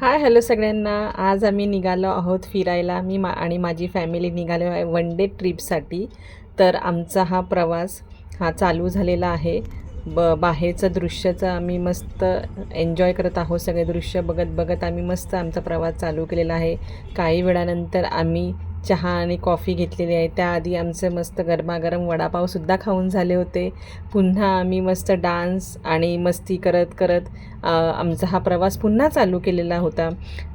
Hi hello सगळ्यांना. आज आम्ही निघालो आहोत फिरायला. आणि माझी फॅमिली निघालो आहे वन डे ट्रिपसाठी. तर आमचा हा प्रवास चालू झालेला आहे. बाहेरचं दृश्याचं आम्ही मस्त एन्जॉय करत आहोत. सगळे दृश्य बघत बघत आम्ही मस्त आमचा प्रवास चालू केलेला आहे. काही वेळानंतर आम्ही चहा आणि कॉफी घेतलेली आहे. त्याआधी आमचे मस्त गरमागरम वडापावसुद्धा खाऊन झाले होते. पुन्हा आम्ही मस्त डान्स आणि मस्ती करत करत आमचा हा प्रवास पुन्हा चालू केलेला होता.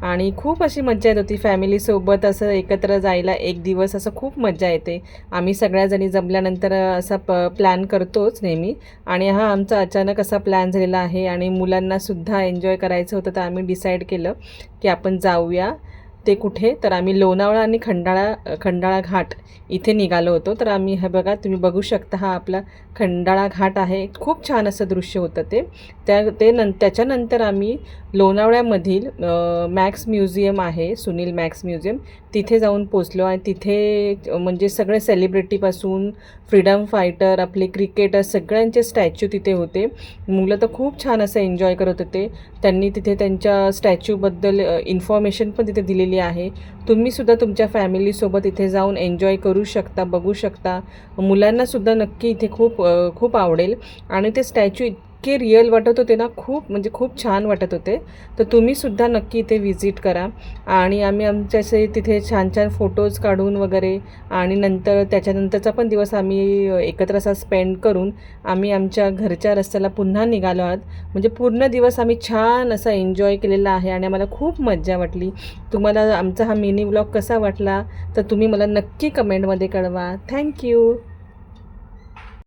आणि खूप अशी मज्जा येत होती. फॅमिलीसोबत असं एकत्र जायला एक दिवस असं खूप मज्जा येते. आम्ही सगळ्याजणी जमल्यानंतर असा प्लॅन करतोच नेहमी. आणि हा आमचा अचानक असा प्लॅन झालेला आहे. आणि मुलांनासुद्धा एन्जॉय करायचं होतं, तर आम्ही डिसाईड केलं की आपण जाऊया. ते कुठे, तर आम्ही लोणावळा आणि खंडाळा घाट इथे निघालो होतो. तर आम्ही हे बघा, तुम्ही बघू शकता, हा आपला खंडाळा घाट आहे. खूप छान असं दृश्य होतं ते. त्याच्यानंतर आम्ही लोणावळ्यामधील मॅक्स म्युझियम आहे, सुनील मॅक्स म्युझियम, तिथे जाऊन पोचलो. आणि तिथे म्हणजे सगळे सेलिब्रिटीपासून फ्रीडम फायटर, आपले क्रिकेटर, सगळ्यांचे स्टॅच्यू तिथे होते. मुलं तर खूप छान असं एन्जॉय करत होते. त्यांनी तिथे त्यांच्या स्टॅच्यूबद्दल इन्फॉर्मेशन पण तिथे दिलेली आहे. तुम्हीसुद्धा तुमच्या फॅमिलीसोबत इथे जाऊन एन्जॉय करू शकता, बघू शकता. मुलांनासुद्धा नक्की इथे खूप आवडेल. आणि ते स्टॅच्यू इतके रिअल वाटत होते ना, खूप म्हणजे खूप छान वाटत होते. तर तुम्हीसुद्धा नक्की इथे व्हिजिट करा. आणि आम्ही आमच्याचे तिथे छान छान फोटोज काढून वगैरे, आणि त्याच्यानंतरचा पण दिवस आम्ही एकत्र असा स्पेंड करून आम्ही आमच्या घरच्या रस्त्याला पुन्हा निघालो आहोत. म्हणजे पूर्ण दिवस आम्ही छान असा एन्जॉय केलेला आहे आणि आम्हाला खूप मज्जा वाटली. तुम्हाला आमचा हा मिनी व्लॉग कसा वाटला तर तुम्ही मला नक्की कमेंटमध्ये कळवा. थँक्यू.